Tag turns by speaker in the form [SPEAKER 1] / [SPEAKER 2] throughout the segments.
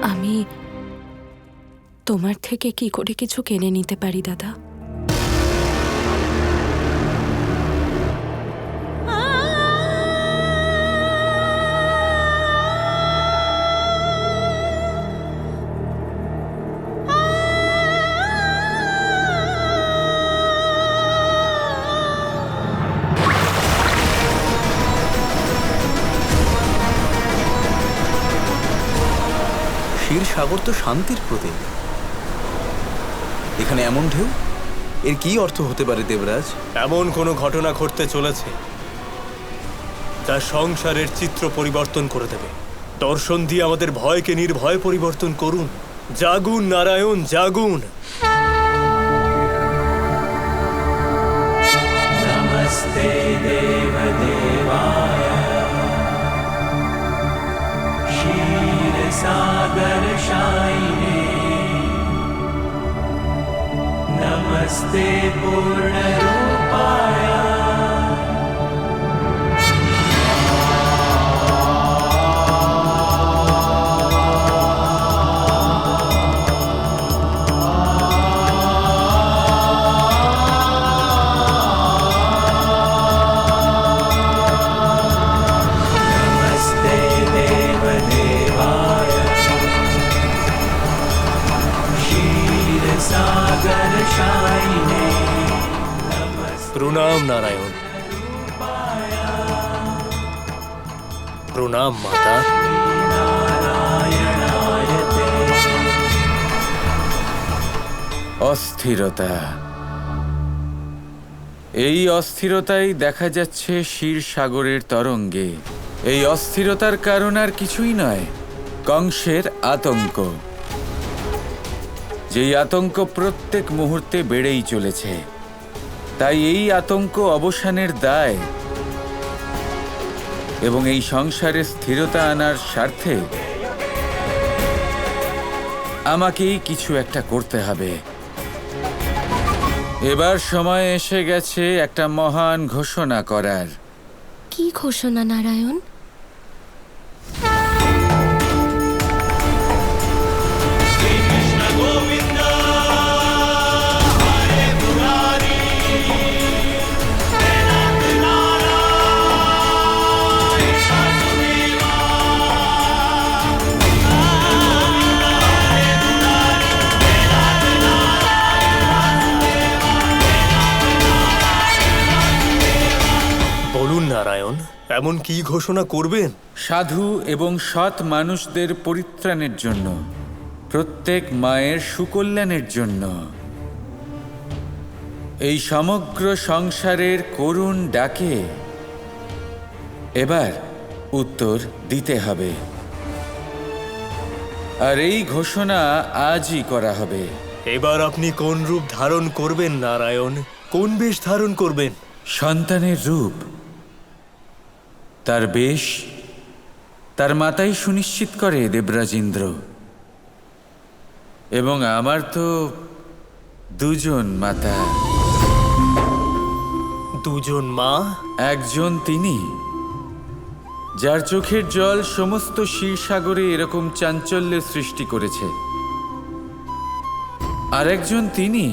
[SPEAKER 1] আমি তোমার থেকে কি করে কিছু কেড়ে নিতে পারি দাদা?
[SPEAKER 2] ক্ষীরসাগর তো শান্তির প্রতীক। এখানে এমন ঢেউ, এর কি অর্থ হতে পারে দেবরাজ?
[SPEAKER 3] এমন কোনো ঘটনা ঘটতে চলেছে যা সংসারের চিত্র পরিবর্তন করে দেবে। দর্শন দিয়ে আমাদের ভয়কে নির্ভয় পরিবর্তন করুন। জাগুন নারায়ণ, জাগুন।
[SPEAKER 4] नमस्ते देवदेवाय क्षीरसागर शायिने नमस्ते पूर्णरूपाय
[SPEAKER 3] প্রণাম নারায়ণ। প্রণাম মাতা।
[SPEAKER 5] অস্থিরতা, এই অস্থিরতাই দেখা যাচ্ছে ক্ষীরসাগরের তরঙ্গে। এই অস্থিরতার কারণ আর কিছুই নয়, কংসের আতঙ্ক। যেই আতঙ্ক প্রত্যেক মুহূর্তে বেড়েই চলেছে। তাই এই আতঙ্ক অবসানের দায় এবং এই সংসারে স্থিরতা আনার স্বার্থে আমাকেই কিছু একটা করতে হবে। এবার সময় এসে গেছে একটা মহান ঘোষণা করার।
[SPEAKER 1] কি ঘোষণা নারায়ণ?
[SPEAKER 3] বলুন নারায়ণ, এমন কি ঘোষণা করবেন?
[SPEAKER 5] সাধু এবং সৎ মানুষদের পরিত্রাণের জন্য, প্রত্যেক মায়ের সুকল্যাণের জন্য, এই সমগ্র সংসারের করুণ ডাকে এবার উত্তর দিতে হবে। আর এই ঘোষণা আজই করা হবে।
[SPEAKER 3] এবার আপনি কোন রূপ ধারণ করবেন নারায়ণ? কোন বেশ ধারণ করবেন?
[SPEAKER 5] সন্তানের রূপ, তার বেশ তার মাতাই সুনিশ্চিত করে দেবরাজেন্দ্র। এবং আমার তো দুজন মাতা।
[SPEAKER 3] দুজন মা?
[SPEAKER 5] একজন তিনি যার চোখের জল সমস্ত ক্ষীরসাগরে এরকম চাঞ্চল্যের সৃষ্টি করেছে। আর একজন তিনি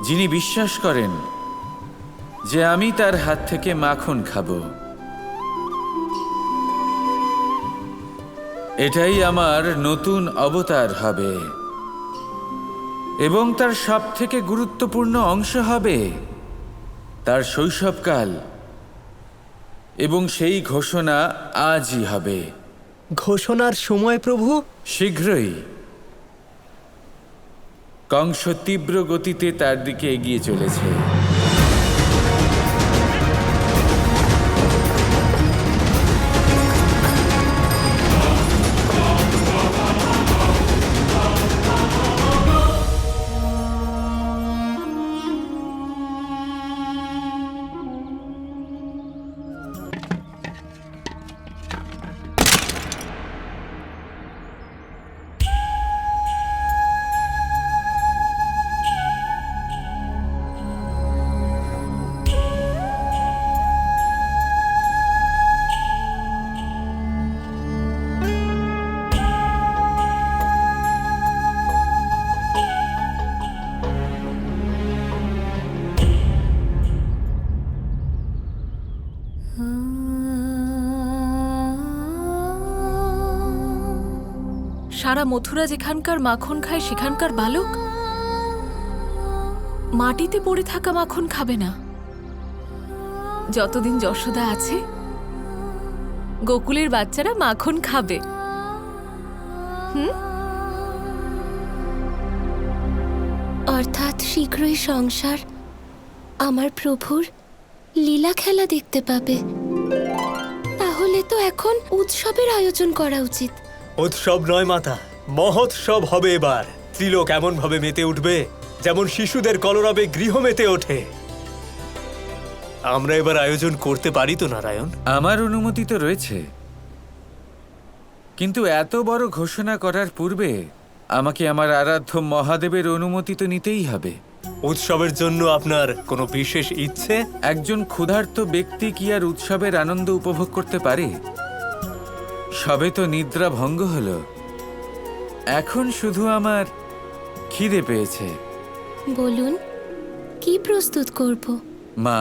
[SPEAKER 5] যিনি বিশ্বাস করেন যে আমি তার হাত থেকে মাখন খাবো। এটাই আমার নতুন অবতার হবে এবং তার সবথেকে গুরুত্বপূর্ণ অংশ হবে তার শৈশবকাল। এবং সেই ঘোষণা আজই হবে।
[SPEAKER 3] ঘোষণার সময় প্রভু?
[SPEAKER 5] শীঘ্রই। কংস তীব্র গতিতে তার দিকে এগিয়ে চলেছে।
[SPEAKER 1] সারা মথুরা যেখানকার মাখন খায় সেখানকার বালক মাটিতে পড়ে থাকা মাখন খাবে না। যতদিন যশোদা আছে গোকুলের বাচ্চারা মাখন খাবে।
[SPEAKER 6] অর্থাৎ শীঘ্রই সংসার আমার প্রভুর লীলা খেলা দেখতে পাবে। তাহলে তো এখন উৎসবের আয়োজন করা উচিত।
[SPEAKER 3] উৎসব নয় মাতা, মহোৎসব হবে এবার। ত্রিলোক এমন ভাবে মেতে উঠবে যেমন শিশুদের কলরবে গৃহ মেতে ওঠে। আমরা এবার আয়োজন করতে পারি তো নারায়ণ?
[SPEAKER 5] আমার অনুমতি তো রয়েছে, কিন্তু এত বড় ঘোষণা করার পূর্বে আমাকে আমার আরাধ্য মহাদেবের অনুমতি তো নিতেই হবে।
[SPEAKER 3] উৎসবের জন্য আপনার কোনো বিশেষ ইচ্ছে?
[SPEAKER 5] একজন ক্ষুধার্ত ব্যক্তি কি আর উৎসবের আনন্দ উপভোগ করতে পারে? সবে তো নিদ্রা ভঙ্গ হলো, এখন শুধু আমার খিদে পেয়েছে।
[SPEAKER 6] বলুন, কি প্রস্তুত করব?
[SPEAKER 5] মা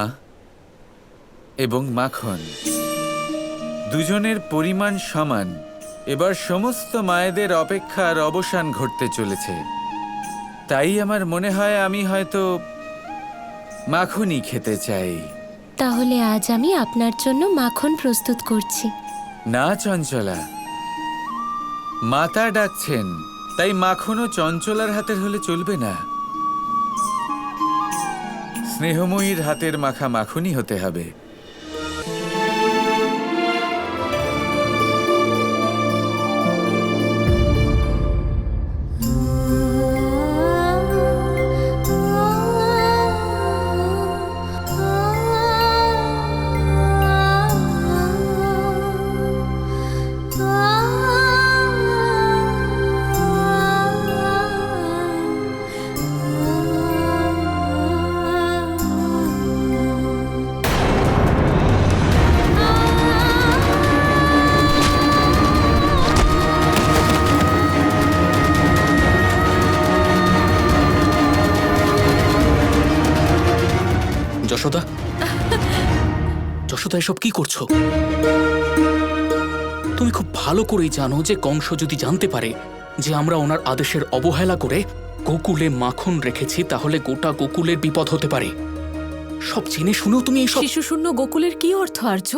[SPEAKER 5] এবং মাখন দুজনের পরিমাণ সমান। এবার সমস্ত মায়েদের অপেক্ষার অবসান ঘটতে চলেছে, তাই আমার মনে হয় আমি হয়তো মাখনই খেতে চাই।
[SPEAKER 6] তাহলে আজ আমি আপনার জন্য মাখন প্রস্তুত করছি।
[SPEAKER 5] না চঞ্চলা, মাতা ডাকছেন, তাই মাখনও চঞ্চলার হাতের হলে চলবে না। স্নেহময়ীর হাতের মাখা মাখনই হতে হবে।
[SPEAKER 7] যশোদা, যশোদা, এসব কি করছো? তুমি খুব ভালো করেই জানো যে কংস যদি জানতে পারে যে আমরা ওনার আদেশের অবহেলা করে গোকুলে মাখন রেখেছি, তাহলে গোটা গোকুলের বিপদ হতে পারে। সব জেনে শুনেও তুমি এইসব।
[SPEAKER 1] শিশুশূন্য গোকুলের কি অর্থ আর্য?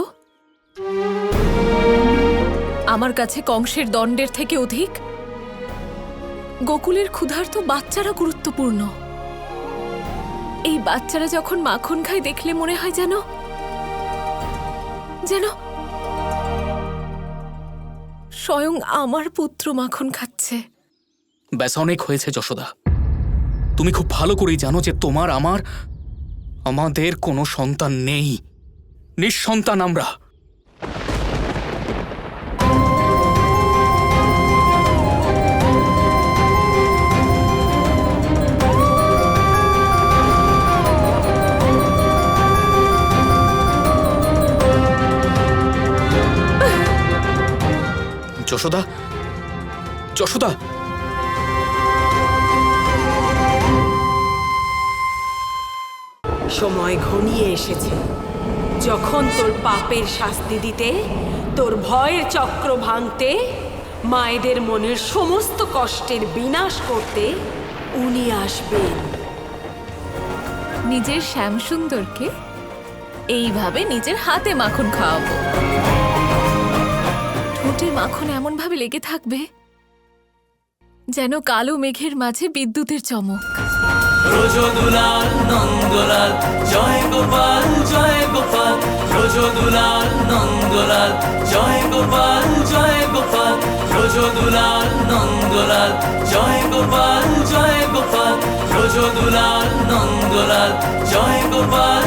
[SPEAKER 1] আমার কাছে কংসের দণ্ডের থেকে অধিক গোকুলের ক্ষুধার্ত বাচ্চারা গুরুত্বপূর্ণ। এই বাচ্চারা যখন মাখন খায় দেখলে মনে হয় যেন যেন স্বয়ং আমার পুত্র মাখন খাচ্ছে।
[SPEAKER 7] ব্যাস, অনেক হয়েছে যশোদা। তুমি খুব ভালো করেই জানো যে তোমার আমাদের কোনো সন্তান নেই, নিঃসন্তান আমরা। যশোদা, যশোদা,
[SPEAKER 8] সময় ঘনিয়ে এসেছে যখন তোর পাপের শাস্তি দিতে, তোর ভয়ের চক্র ভাঙতে, মায়েদের মনের সমস্ত কষ্টের বিনাশ করতে উনি আসবেন।
[SPEAKER 1] নিজের শ্যামসুন্দরকে এইভাবে নিজের হাতে মাখন খাওয়াবো। ঠোঁটে মাখন এমন ভাবে লেগে থাকবে যেন কালো মেঘের মাঝে বিদ্যুতের চমক।
[SPEAKER 4] ব্রজদুলাল নন্দলাল জয় গোপাল জয় গোপাল, ব্রজদুলাল নন্দলাল জয় গোপাল জয় গোপাল, ব্রজদুলাল নন্দলাল জয় গোপাল জয় গোপাল, ব্রজদুলাল নন্দলাল জয় গোপাল